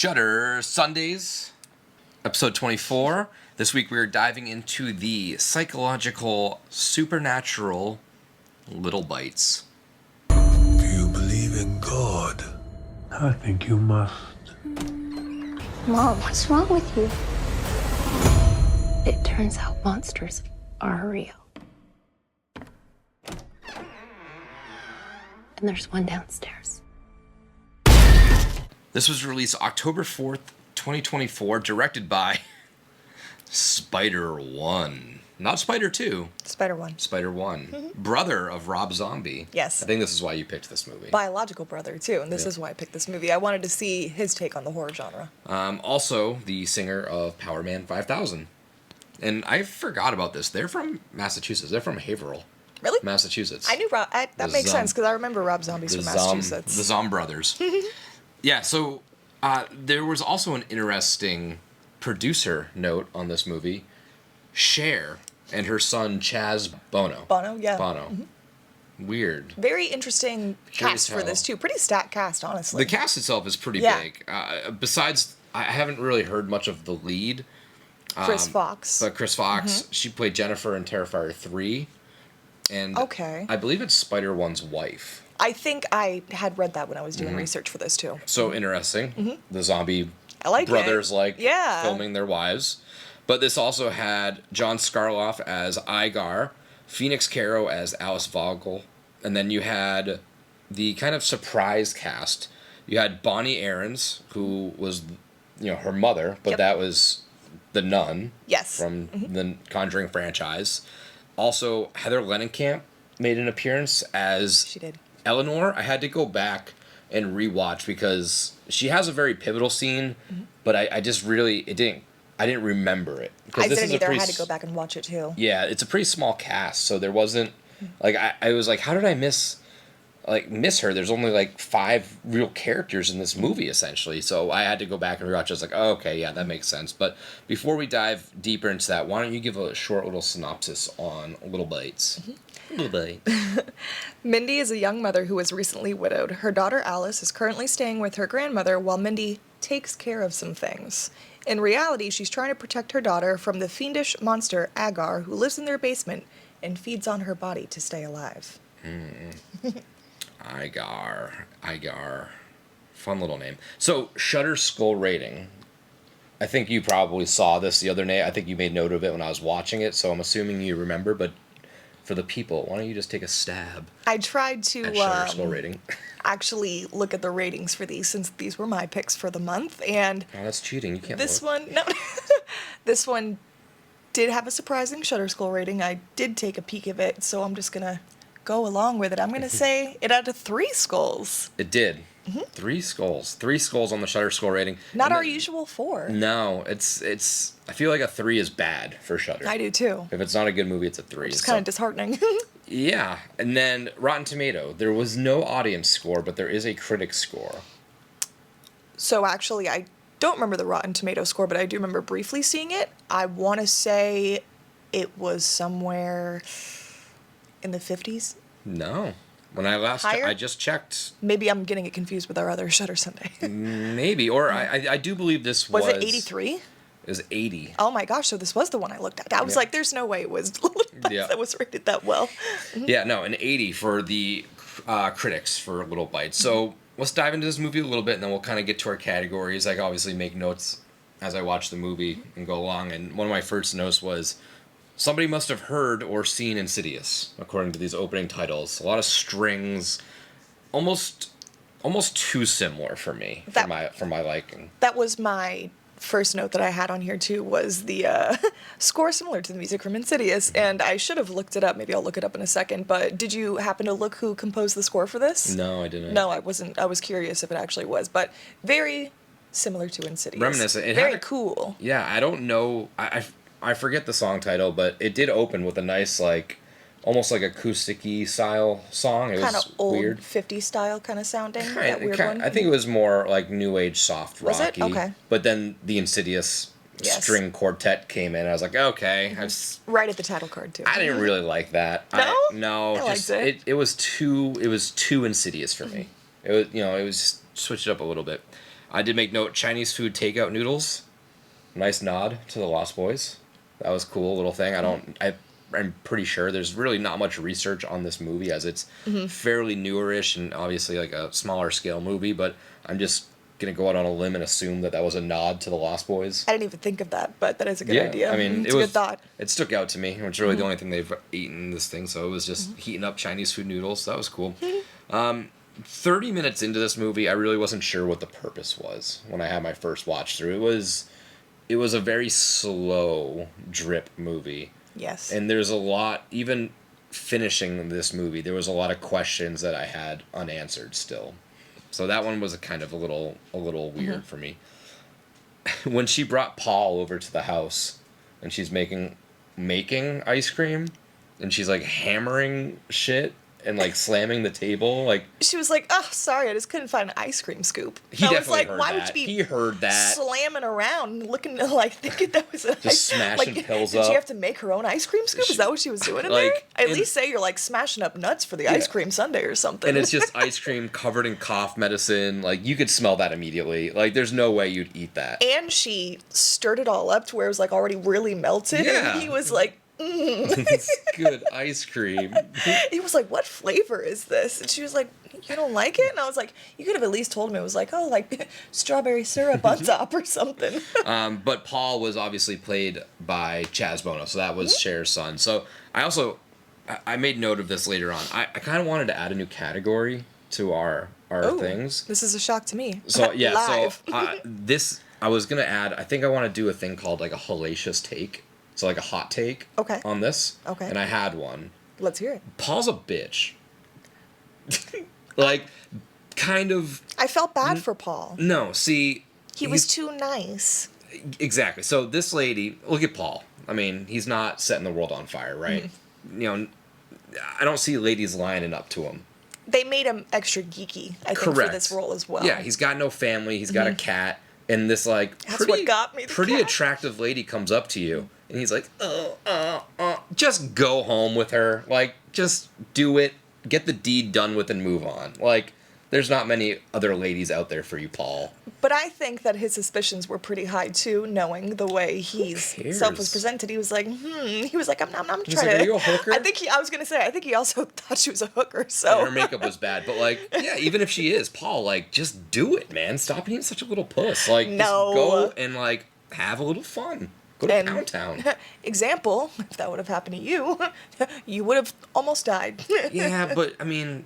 Shudder Sundays, episode 24. This week we are diving into the psychological, supernatural Little Bites. Do you believe in God? I think you must. Mom, what's wrong with you? It turns out monsters are real. And there's one downstairs. This was released October 4th, 2024, directed by Spider One. Not Spider 2. Spider One. Spider One. Brother of Rob Zombie. Yes. I think this is why you picked this movie. Biological brother, too, and this is why I picked this movie. I wanted to see his take on the horror genre. Also, the singer of Power Man 5000. And I forgot about this. They're from Massachusetts. They're from Haverhill. Really? Massachusetts. I knew Rob. That makes sense, because I remember Rob Zombie's from Massachusetts. The Zom brothers. Yeah, so there was also an interesting producer note on this movie. Cher and her son Chaz Bono. Bono, yeah. Bono. Mm-hmm. Weird. Very interesting cast for this, too. Pretty stacked cast, honestly. The cast itself is pretty big. Besides, I haven't really heard much of the lead. Chris Fox. But Chris Fox, she played Jennifer in Terrifier 3. And I believe it's Spider-One's wife. I think I had read that when I was doing research for this, too. So interesting. The zombie brothers filming their wives. But this also had John Sklaroff as Igar, Phoenix Caro as Alice Vogel, and then you had the kind of surprise cast. You had Bonnie Aarons, who was, her mother, but that was the nun from the Conjuring franchise. Also, Heather Langenkamp made an appearance as she did. Eleanor. I had to go back and rewatch because she has a very pivotal scene, but I just really I didn't remember it. I didn't either. I had to go back and watch it too. Yeah, it's a pretty small cast, so there wasn't I was like, how did I miss her? There's only 5 real characters in this movie essentially, so I had to go back and rewatch. I was like, oh, okay, yeah, that makes sense. But before we dive deeper into that, why don't you give a short little synopsis on Little Bites? Little Bites. Mindy is a young mother who is recently widowed. Her daughter Alice is currently staying with her grandmother while Mindy takes care of some things. In reality, she's trying to protect her daughter from the fiendish monster Agar, who lives in their basement and feeds on her body to stay alive. Igar. Fun little name. So, Shudder Skull rating. I think you probably saw this the other day. I think you made note of it when I was watching it, so I'm assuming you remember, but for the people, why don't you just take a stab? I tried to Shudder Skull rating. Actually look at the ratings for these, since these were my picks for the month, and oh, that's cheating. You can't this look. This one did have a surprising Shudder Skull rating. I did take a peek of it, so I'm just gonna go along with it. I'm gonna say it had 3 skulls. It did. 3 skulls. 3 skulls on the Shudder Skull rating. Not our usual 4. No, it's. I feel like a 3 is bad for Shudder. I do too. If it's not a good movie, it's a 3. It's kind of disheartening. Yeah, and then Rotten Tomato. There was no audience score, but there is a critic score. So actually, I don't remember the Rotten Tomato score, but I do remember briefly seeing it. I want to say it was somewhere in the 50s. No. When I just checked. Maybe I'm getting it confused with our other Shudder Sunday. Maybe, or I do believe this was. Was it 83? It was 80. Oh my gosh, so this was the one I looked at. I was like, there's no way it was that was rated that well. Yeah, no, an 80 for the critics for Little Bites. So let's dive into this movie a little bit, and then we'll kind of get to our categories. I can obviously make notes as I watch the movie and go along, and one of my first notes was, somebody must have heard or seen Insidious, according to these opening titles. A lot of strings, almost too similar for me, for my liking. That was my first note that I had on here too, was the score similar to the music from Insidious, and I should have looked it up. Maybe I'll look it up in a second, but did you happen to look who composed the score for this? No, I didn't. No, I wasn't. I was curious if it actually was, but very similar to Insidious. Reminiscent. Very cool. Yeah, I don't know. I forget the song title, but it did open with a nice, almost acoustic-y style song. It was kind of old weird. 50s style kind of sounding. That weird one. I think it was more new age soft rocky. Was it? Okay. But then the Insidious string quartet came in. I was like, okay. Right at the title card too. I didn't really like that. No? No. I liked it. It was too Insidious for me. It was it was switched up a little bit. I did make note, Chinese food takeout noodles. Nice nod to the Lost Boys. That was cool, little thing. I'm pretty sure there's really not much research on this movie as it's fairly newerish and obviously like a smaller scale movie, but I'm just going to go out on a limb and assume that was a nod to the Lost Boys. I didn't even think of that, but that is a good idea. I mean, it's a good thought. It stuck out to me. It's really the only thing they've eaten in this thing, so it was just heating up Chinese food noodles. That was cool. 30 minutes into this movie, I really wasn't sure what the purpose was when I had my first watch through. It was a very slow drip movie. Yes. And there's a lot, even finishing this movie, there was a lot of questions that I had unanswered still. So that one was a little weird for me. When she brought Paul over to the house and she's making ice cream and she's like hammering shit and like slamming the table, like she was like, "Oh, sorry, I just couldn't find an ice cream scoop." He I definitely was like, heard "Why that. would you be He heard that slamming around, looking to like thinking that was an just smashing pills up?" Did she have to make her own ice cream scoop? Is that what she was doing in there? At least say you're like smashing up nuts for the ice cream sundae or something. And it's just ice cream covered in cough medicine. Like you could smell that immediately. Like there's no way you'd eat that. And she stirred it all up to where it was like already really melted. Yeah. And he was like, It's good ice cream. He was like, "What flavor is this?" And she was like, "You don't like it?" And I was like, "You could have at least told me it was like, oh, like strawberry syrup on top or something." But Paul was obviously played by Chaz Bono, so that was Cher's son. So I made note of this later on. I kind of wanted to add a new category to our things. This is a shock to me. So yeah, Live. this I was gonna add. I think I want to do a thing called like a hellacious take. So like a hot take on this. Okay. And I had one. Let's hear it. Paul's a bitch. Like, kind of... I felt bad for Paul. No, see... He was too nice. Exactly. So this lady... Look at Paul. I mean, he's not setting the world on fire, right? You know, I don't see ladies lining up to him. They made him extra geeky, I think, for this role as well. Yeah, he's got no family. He's got a cat. And this, like, That's what got me, the pretty cat. attractive lady comes up to you. And he's like, just go home with her. Like, just do it. Get the deed done with and move on. Like, there's not many other ladies out there for you, Paul. But I think that his suspicions were pretty high, too, knowing the way self was presented. He was like, He was like, I'm trying to... Are you a hooker? I was going to say, I think he also thought she was a hooker, so... And her makeup was bad. But, like, yeah, even if she is, Paul, like, just do it, man. Stop being such a little puss. Like, just go and, like, have a little fun. Go to Downtown. Example, if that would have happened to you, you would have almost died. Yeah, but, I mean,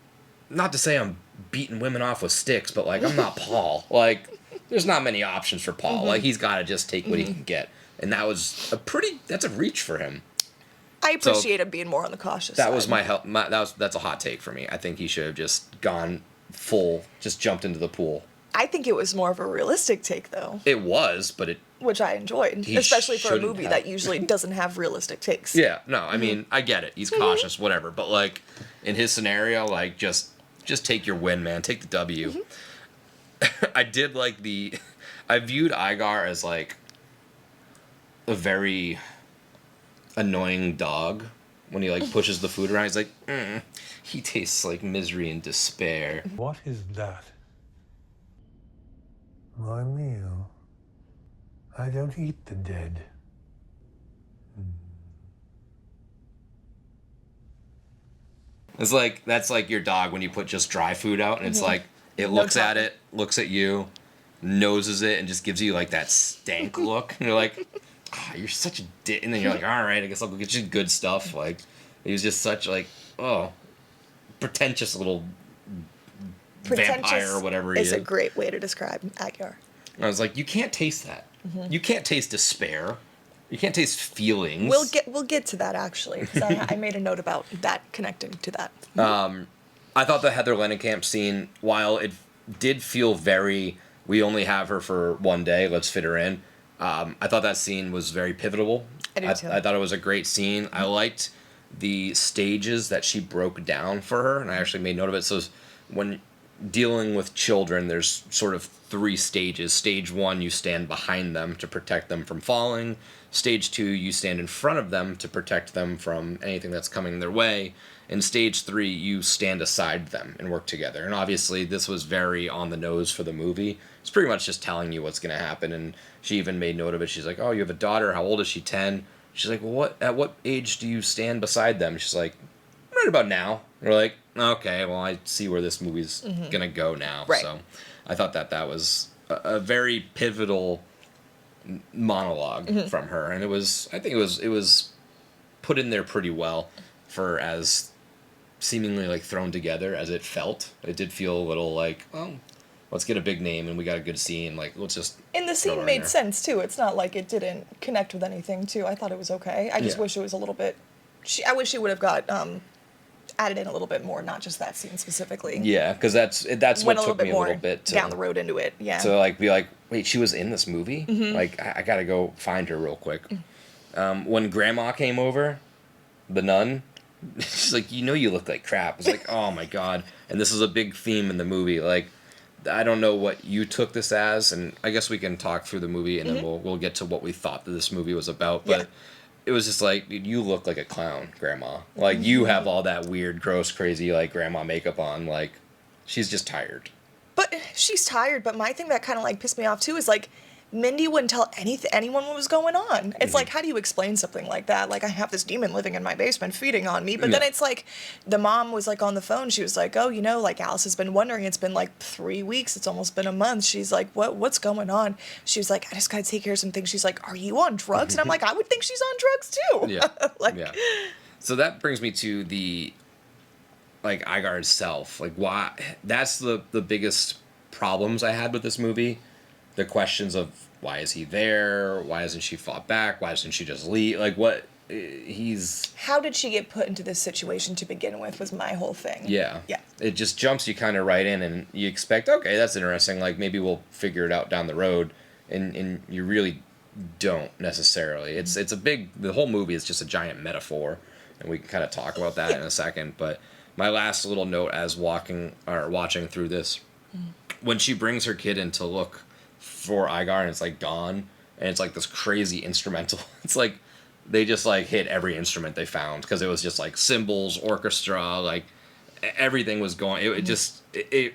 not to say I'm beating women off with sticks, but, like, I'm not Paul. Like, there's not many options for Paul. Like, he's got to just take what he can get. And that was that's a reach for him. I appreciate him being more on the cautious side. That was that's a hot take for me. I think he should have just gone full, just jumped into the pool. I think it was more of a realistic take, though. It was, but which I enjoyed, especially for a movie that usually doesn't have realistic takes. Yeah, no, I mean, I get it. He's cautious, whatever. But, like, in his scenario, like, just take your win, man. Take the W. I did like I viewed Igar as, like, a very annoying dog. When he, like, pushes the food around, he's like, he tastes like misery and despair. What is that? My meal. I don't eat the dead. It's like, that's like your dog when you put just dry food out, and it's like, it looks at it, looks at you, noses it, and just gives you, like, that stank look. And you're like, you're such a dick. And then you're like, all right, I guess I'll go get you good stuff. Like, he was just such, like, pretentious little vampire or whatever he is. Is a great way to describe Agar. I was like, you can't taste that. You can't taste despair. You can't taste feelings. We'll get to that, actually, 'cause I made a note about that, connecting to that. I thought the Heather Langenkamp scene, while it did feel very, we only have her for one day, let's fit her in, I thought that scene was very pivotal. I did too. I thought it was a great scene. I liked the stages that she broke down for her, and I actually made note of it. So when dealing with children, there's sort of 3 stages. Stage 1, you stand behind them to protect them from falling. Stage 2, you stand in front of them to protect them from anything that's coming their way. In stage 3, you stand aside them and work together. And obviously, this was very on the nose for the movie. It's pretty much just telling you what's going to happen. And she even made note of it. She's like, oh, you have a daughter. How old is she? 10? She's like, well, at what age do you stand beside them? She's like, right about now. And we're like, okay, well, I see where this movie's going to go now. Right. So I thought that was a very pivotal monologue from her. And I think it was put in there pretty well for as seemingly like thrown together as it felt. It did feel a little like, well, let's get a big name and we got a good scene. Like, let's just. And the scene made sense too. It's not like it didn't connect with anything too. I thought it was okay. I just wish it was a little bit. I wish she would have got added in a little bit more, not just that scene specifically. Yeah, because that's what took me a little bit to, down the road into it. Yeah. To like be like, wait, she was in this movie? Like, I gotta go find her real quick. When Grandma came over, the nun. She's like, you look like crap. It's like, oh my god. And this is a big theme in the movie. Like, I don't know what you took this as, and I guess we can talk through the movie and then we'll get to what we thought that this movie was about. But it was just like, dude, you look like a clown, Grandma. Like, you have all that weird, gross, crazy, like, grandma makeup on. Like, she's just tired. But she's tired, but my thing that kind of, like, pissed me off, too, is, like, Mindy wouldn't tell anyone what was going on. It's like, how do you explain something like that? Like, I have this demon living in my basement feeding on me. But then it's like, the mom was, like, on the phone. She was like, oh, like, Alice has been wondering. It's been, like, 3 weeks. It's almost been a month. She's like, what's going on? She was like, I just got to take care of some things. She's like, are you on drugs? And I'm like, I would think she's on drugs, too. Yeah. So that brings me to the, like, Igar itself. Like, why? That's the biggest problems I had with this movie. The questions of, why is he there? Why hasn't she fought back? Why doesn't she just leave? Like, what? How did she get put into this situation to begin with was my whole thing. Yeah. It just jumps you kind of right in, and you expect, okay, that's interesting. Like, maybe we'll figure it out down the road. And you really don't necessarily. It's the whole movie is just a giant metaphor, and we can kind of talk about that in a second. But my last little note as watching through this, when she brings her kid in to look for Igar and it's like gone, and it's like this crazy instrumental. It's like they just like hit every instrument they found, because it was just like cymbals, orchestra, like everything was going. It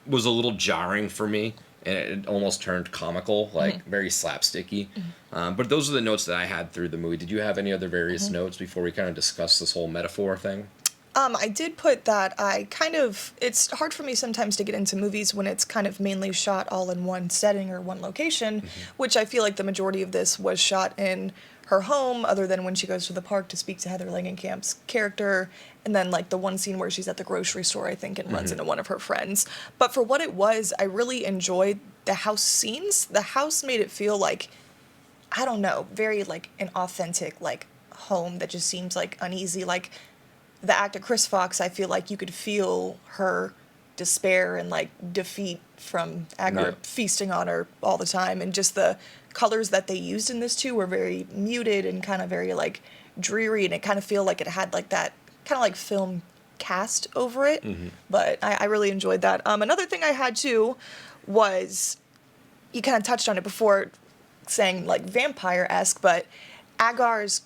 was a little jarring for me, and it almost turned comical, like very slapsticky. But those are the notes that I had through the movie. Did you have any other various notes before we kind of discuss this whole metaphor thing? I did put that it's hard for me sometimes to get into movies when it's kind of mainly shot all in one setting or one location, which I feel like the majority of this was shot in her home, other than when she goes to the park to speak to Heather Langenkamp's character, and then like the one scene where she's at the grocery store, I think, and runs into one of her friends. But for what it was, I really enjoyed the house scenes. The house made it feel like, I don't know, very like an authentic like home that just seems like uneasy. Like, the actor Chris Fox, I feel like you could feel her despair and like defeat from Agar feasting on her all the time, and just the colors that they used in this too were very muted and kind of very like dreary, and it kind of feel like it had like that kind of like film cast over it. But I really enjoyed that. Another thing I had too was, you kind of touched on it before saying like vampire-esque, but Agar's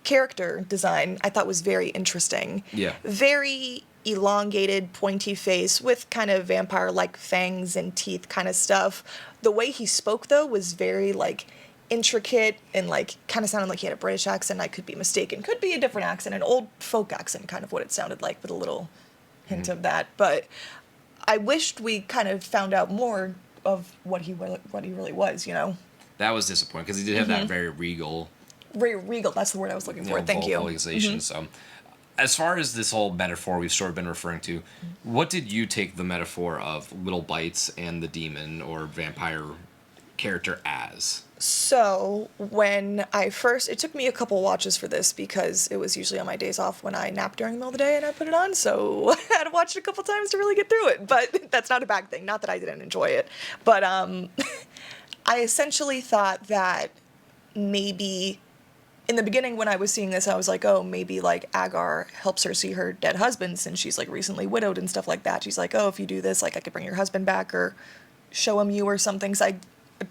character design I thought was very interesting. Very elongated, pointy face with kind of vampire-like fangs and teeth kind of stuff. The way he spoke, though, was very like intricate and like kind of sounded like he had a British accent. I could be mistaken. Could be a different accent, an old folk accent, kind of what it sounded like, with a little hint of that. But I wished we kind of found out more of what he really was, That was disappointing, because he did have that very regal, that's the word I was looking for. Thank you. Vocalization. So, as far as this whole metaphor we've sort of been referring to, what did you take the metaphor of Little Bites and the demon or vampire character as? So, when it took me a couple watches for this, because it was usually on my days off when I napped during the middle of the day and I put it on, so I had to watch it a couple times to really get through it. But that's not a bad thing. Not that I didn't enjoy it. But I essentially thought that maybe in the beginning when I was seeing this, I was like, oh, maybe like Agar helps her see her dead husband since she's like recently widowed and stuff like that. She's like, oh, if you do this, like I could bring your husband back or show him you or something. So I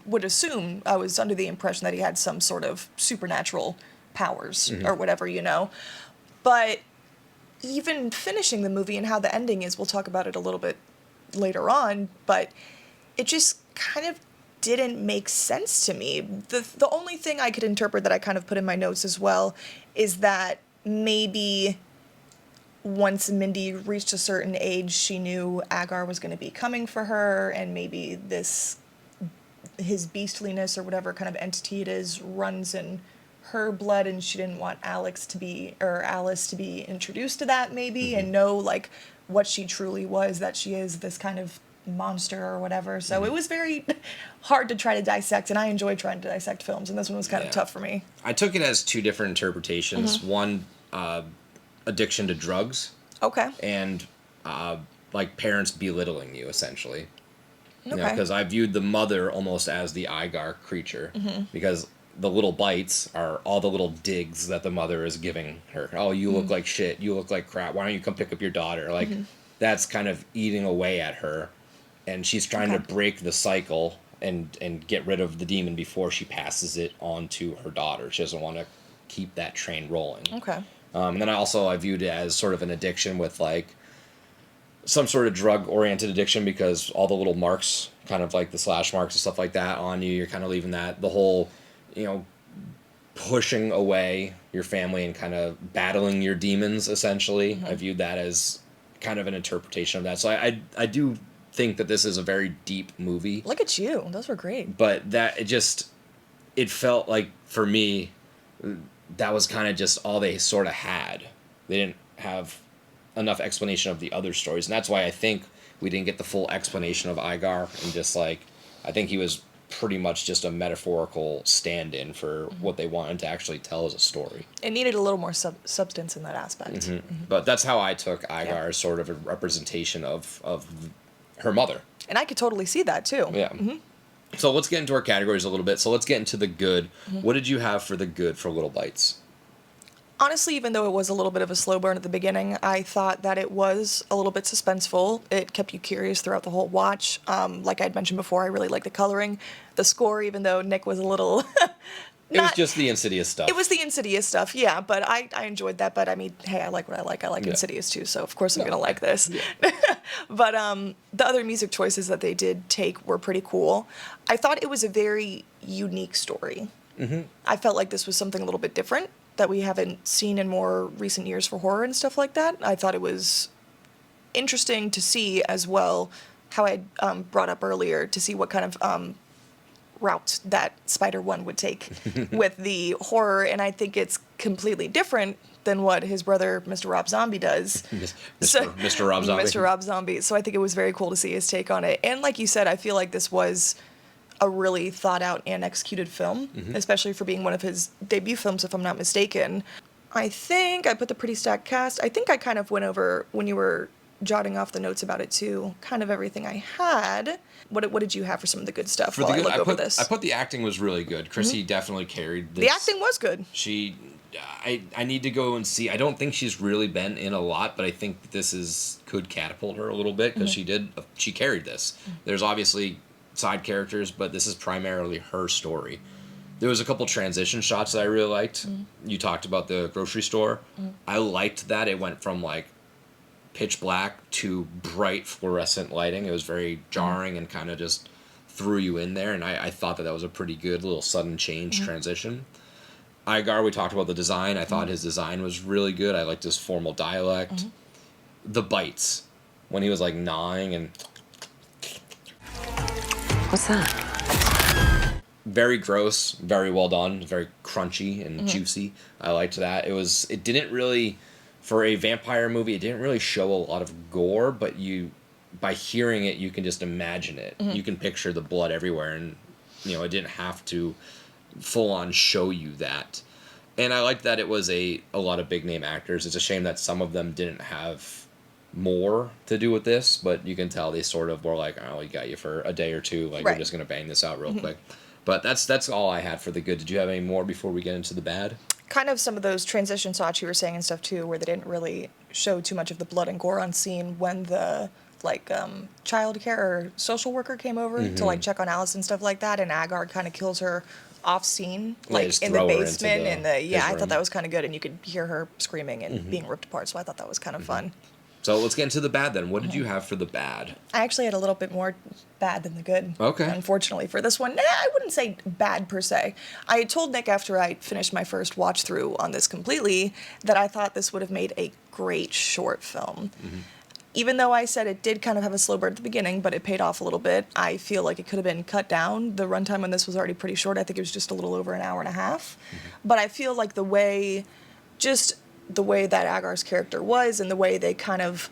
would assume, I was under the impression that he had some sort of supernatural powers or whatever, you know. But even finishing the movie and how the ending is, we'll talk about it a little bit later on, but it just kind of didn't make sense to me. The only thing I could interpret that I kind of put in my notes as well is that maybe once Mindy reached a certain age, she knew Agar was going to be coming for her, and maybe his beastliness or whatever kind of entity it is runs in her blood, and she didn't want Alice to be introduced to that maybe and know like what she truly was, that she is this kind of monster or whatever. So it was very hard to try to dissect, and I enjoy trying to dissect films, and this one was kind of tough for me. I took it as two different interpretations. One, addiction to drugs. Okay. And like parents belittling you, essentially. Okay. Because I viewed the mother almost as the Igar creature, because the little bites are all the little digs that the mother is giving her. Oh, you look like shit. You look like crap. Why don't you come pick up your daughter? Like, that's kind of eating away at her. And she's trying to break the cycle and get rid of the demon before she passes it on to her daughter. She doesn't want to keep that train rolling. Okay. And then I viewed it as sort of an addiction with, like, some sort of drug-oriented addiction, because all the little marks, kind of like the slash marks and stuff like that on you, you're kind of leaving that. The whole, you know, pushing away your family and kind of battling your demons, essentially. I viewed that as kind of an interpretation of that. So I do think that this is a very deep movie. Look at you. Those were great. But it felt like, for me, that was kind of just all they sort of had. They didn't have enough explanation of the other stories, and that's why I think we didn't get the full explanation of Igar, and just like, I think he was pretty much just a metaphorical stand-in for what they wanted to actually tell as a story. It needed a little more substance in that aspect. But that's how I took Igar as sort of a representation of her mother. And I could totally see that too. Yeah. So let's get into our categories a little bit. So let's get into the good. What did you have for the good for Little Bites? Honestly, even though it was a little bit of a slow burn at the beginning, I thought that it was a little bit suspenseful. It kept you curious throughout the whole watch. Like I'd mentioned before, I really liked the coloring. The score, even though Nick was a little... It was just the Insidious stuff. It was the Insidious stuff, yeah, but I enjoyed that. But I mean, hey, I like what I like. I like Insidious too, so of course I'm going to like this. Yeah. But the other music choices that they did take were pretty cool. I thought it was a very unique story. I felt like this was something a little bit different that we haven't seen in more recent years for horror and stuff like that. I thought it was interesting to see as well, how I brought up earlier, to see what kind of route that Spider-1 would take with the horror, and I think it's completely different than what his brother, Mr. Rob Zombie, does. Mr. Rob Zombie. Mr. Rob Zombie. So I think it was very cool to see his take on it. And like you said, I feel like this was a really thought out and executed film, especially for being one of his debut films, if I'm not mistaken. I think I put the pretty stacked cast. I think I kind of went over, when you were jotting off the notes about it too, kind of everything I had. What did you have for some of the good stuff while I look over this? I put the acting was really good. Krsy definitely carried this. The acting was good. I need to go and see. I don't think she's really been in a lot, but I think this could catapult her a little bit, because she carried this. There's obviously side characters, but this is primarily her story. There was a couple transition shots that I really liked. You talked about the grocery store. I liked that it went from like pitch black to bright fluorescent lighting. It was very jarring and kind of just threw you in there, and I thought that was a pretty good little sudden change transition. Igar, we talked about the design. I thought his design was really good. I liked his formal dialect. The bites, when he was like gnawing and... What's that? Very gross, very well done, very crunchy and juicy. I liked that. It didn't really, for a vampire movie, it didn't really show a lot of gore, but by hearing it, you can just imagine it. You can picture the blood everywhere, and it didn't have to full on show you that. And I liked that it was a lot of big name actors. It's a shame that some of them didn't have more to do with this, but you can tell they sort of were like, oh, we got you for a day or two, like we're just gonna bang this out real quick. But that's all I had for the good. Did you have any more before we get into the bad? Kind of some of those transition shots you were saying and stuff too, where they didn't really show too much of the blood and gore on scene when the child care or social worker came over to like check on Alice and stuff like that, and Agar kind of kills her off scene, like in the basement. I thought that was kind of good, and you could hear her screaming and being ripped apart. So I thought that was kind of fun. So let's get into the bad then. What did you have for the bad? I actually had a little bit more bad than the good. Okay. Unfortunately for this one. I wouldn't say bad per se. I had told Nick after I finished my first watch through on this completely that I thought this would have made a great short film. Even though I said it did kind of have a slow burn at the beginning, but it paid off a little bit, I feel like it could have been cut down. The runtime on this was already pretty short. I think it was just a little over an hour and a half. But I feel like the way that Agar's character was and the way they kind of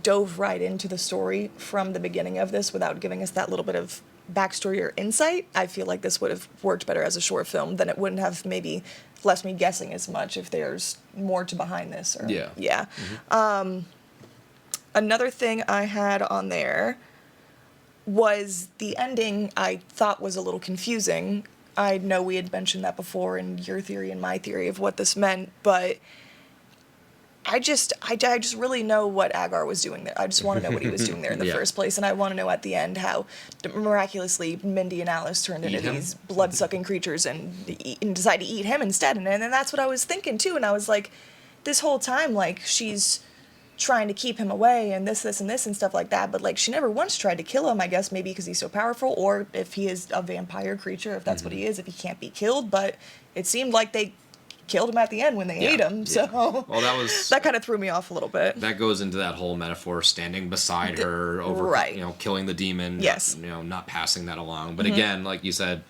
dove right into the story from the beginning of this without giving us that little bit of backstory or insight, I feel like this would have worked better as a short film than it wouldn't have maybe left me guessing as much if there's more to behind this. Another thing I had on there was the ending I thought was a little confusing. I know we had mentioned that before in your theory and my theory of what this meant, but I just really know what Agar was doing there. I just want to know what he was doing there in the first place, and I want to know at the end how miraculously Mindy and Alice turned into these blood-sucking creatures and decided to eat him instead. And then that's what I was thinking too, and I was like, this whole time, like, she's trying to keep him away and this and stuff like that, but like she never once tried to kill him, I guess maybe because he's so powerful, or if he is a vampire creature, if that's what he is, if he can't be killed. But it seemed like they killed him at the end when they ate him, so well, that kind of threw me off a little bit. That goes into that whole metaphor, standing beside her over killing the demon, not passing that along. But again, like you said,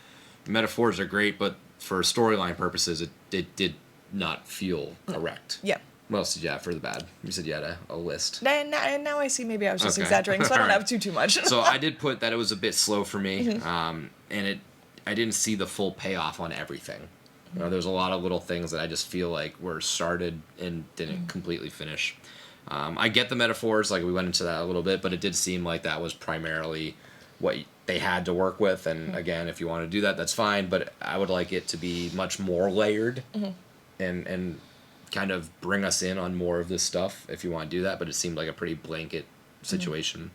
metaphors are great, but for storyline purposes it did not feel correct. What else did you have for the bad? You said you had a list. And now I see maybe I was just exaggerating, so I don't have too much. So I did put that it was a bit slow for me, and I didn't see the full payoff on everything. You know, there's a lot of little things that I just feel like were started and didn't completely finish. I get the metaphors, like we went into that a little bit, but it did seem like that was primarily what they had to work with. And again, if you want to do that, that's fine, but I would like it to be much more layered and kind of bring us in on more of this stuff if you want to do that, but it seemed like a pretty blanket situation.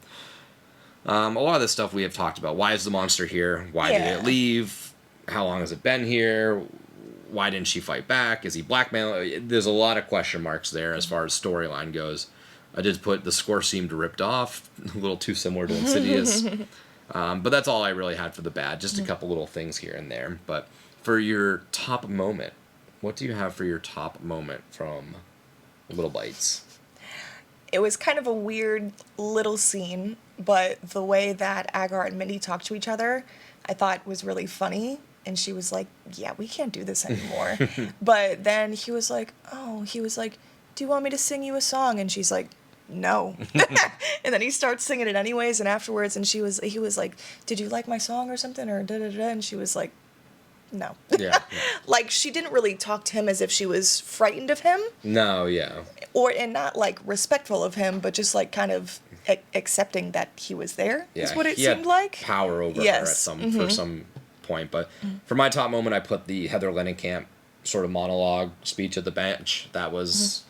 A lot of this stuff we have talked about. Why is the monster here? Why did it leave? How long has it been here? Why didn't she fight back? Is he blackmailing? There's a lot of question marks there as far as storyline goes. I did put the score seemed ripped off, a little too similar to Insidious. But that's all I really had for the bad. Just a couple little things here and there. But for your top moment, what do you have for your top moment from Little Bites? It was kind of a weird little scene, but the way that Agar and Mindy talked to each other, I thought was really funny. And she was like, yeah, we can't do this anymore. But then he was like, do you want me to sing you a song? And she's like, no. And then he starts singing it anyways, and afterwards, and he was like, did you like my song or something? Or da-da-da? And she was like, no. Yeah. Like, she didn't really talk to him as if she was frightened of him. No, yeah. And not, like, respectful of him, but just, like, kind of accepting that he was there, is what it seemed like. Power over her at for some point. But for my top moment, I put the Heather Langenkamp sort of monologue speech at the bench. That was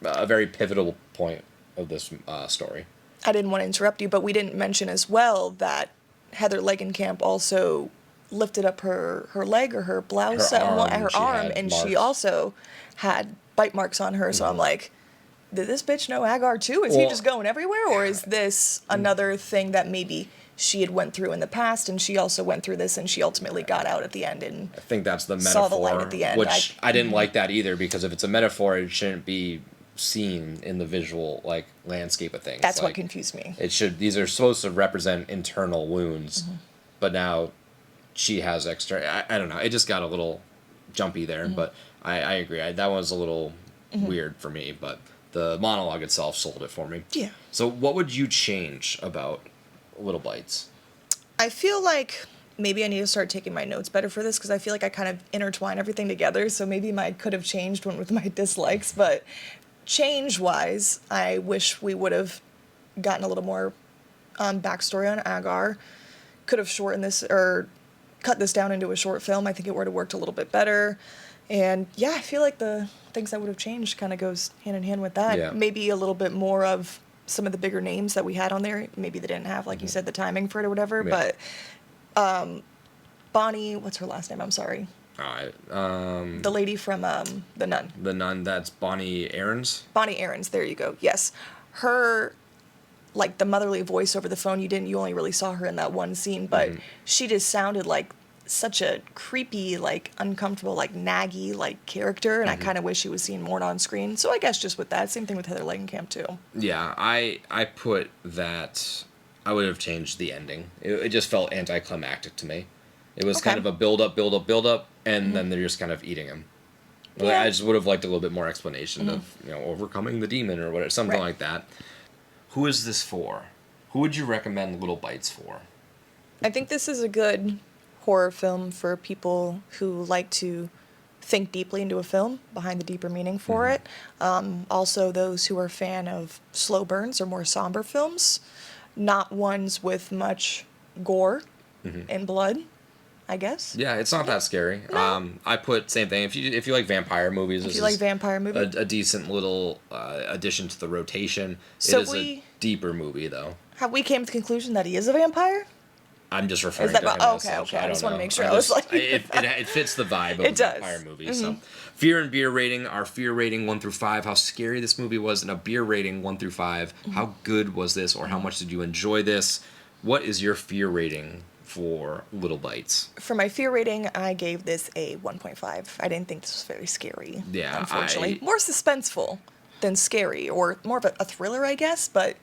a very pivotal point of this story. I didn't want to interrupt you, but we didn't mention as well that Heather Langenkamp also lifted up her leg or her blouse, her arm, and she also had bite marks on her. So I'm like, did this bitch know Agar too? Is he just going everywhere, or is this another thing that maybe she had went through in the past, and she also went through this, and she ultimately got out at the end and I think that's the metaphor, saw the light at the end. Which I didn't like that either, because if it's a metaphor, it shouldn't be seen in the visual landscape of things. That's what confused me. These are supposed to represent internal wounds, but now she has extra. I don't know. It just got a little jumpy there, but I agree. That was a little weird for me, but the monologue itself sold it for me. Yeah. So what would you change about Little Bites? I feel like maybe I need to start taking my notes better for this, because I feel like I kind of intertwine everything together, so maybe my could have changed went with my dislikes, but change-wise, I wish we would have gotten a little more backstory on Agar. Could have shortened this, or cut this down into a short film, I think it would have worked a little bit better. And yeah, I feel like the things that would have changed kind of goes hand in hand with that. Yeah. Maybe a little bit more of some of the bigger names that we had on there. Maybe they didn't have, like you said, the timing for it or whatever. Yeah. But Bonnie, what's her last name? I'm sorry. The lady from The Nun. The Nun, that's Bonnie Aarons. Bonnie Aarons, there you go. Yes. Her, like, the motherly voice over the phone, you only really saw her in that one scene, but she just sounded like such a creepy, like, uncomfortable, like, naggy, like, character, and I kind of wish she was seen more on screen. So I guess just with that, same thing with Heather Langenkamp, too. Yeah, I put that, I would have changed the ending. It just felt anticlimactic to me. It was kind of a build up, and then they're just kind of eating him. Yeah. I just would have liked a little bit more explanation of, overcoming the demon or whatever, something like that. Who is this for? Who would you recommend Little Bites for? I think this is a good horror film for people who like to think deeply into a film, behind the deeper meaning for it. Also, those who are a fan of slow burns or more somber films, not ones with much gore and blood, I guess. Yeah, it's not that scary. No. I put same thing. If you like vampire movies, If you like vampire movies, a decent little addition to the rotation. So it is a deeper movie, though. Have we came to the conclusion that he is a vampire? I'm just referring Is that to him okay? as such. Okay, I just want to make sure. I I was like, it fits the vibe of It a does. vampire movie. So, fear and beer rating. Our fear rating 1 through 5. How scary this movie was, and a beer rating 1 through 5. How good was this, or how much did you enjoy this? What is your fear rating for Little Bites? for my fear rating, I gave this a 1.5. I didn't think this was very scary. Yeah, unfortunately, more suspenseful than scary, or more of a thriller, I guess. But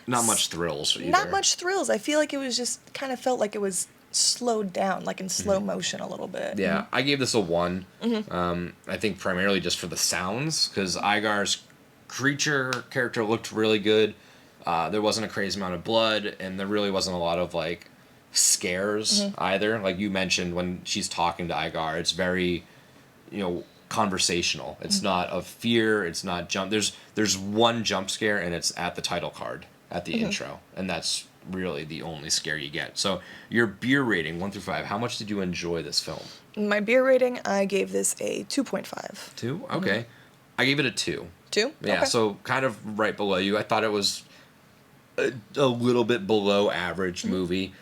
Not much thrills either. not much thrills. I feel like it was just kind of felt like it was slowed down, like in slow motion a little bit. Yeah, I gave this a 1. I think primarily just for the sounds, because Igar's creature character looked really good. There wasn't a crazy amount of blood, and there really wasn't a lot of, like, scares either. Like you mentioned, when she's talking to Igar, it's very, conversational. It's not of fear. It's not jump. There's one jump scare, and it's at the title card at the intro, and that's really the only scare you get. So your beer rating 1 through 5. How much did you enjoy this film? My beer rating, I gave this a 2.5. 2? Okay. I gave it a 2. 2? Yeah, Okay. so kind of right below you. I thought it was a little bit below average movie.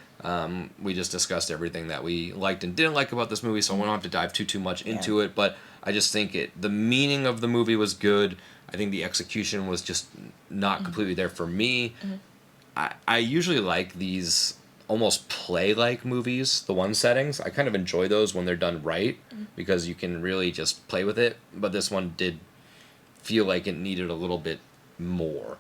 We just discussed everything that we liked and didn't like about this movie, so I won't have to dive too much into it, but I just think the meaning of the movie was good. I think the execution was just not completely there for me. I usually like these almost play-like movies, the one settings. I kind of enjoy those when they're done right, because you can really just play with it, but this one did feel like it needed a little bit more.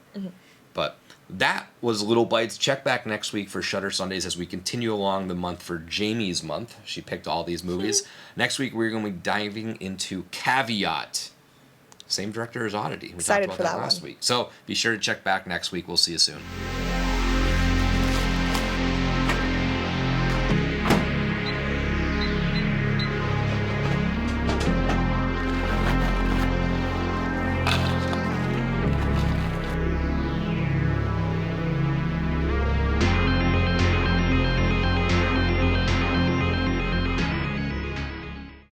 But that was Little Bites. Check back next week for Shudder Sundays as we continue along the month for Jamie's month. She picked all these movies. Next week, we're going to be diving into Caveat. Same director as Oddity. We Excited talked for about that last one. week. So be sure to check back next week. We'll see you soon.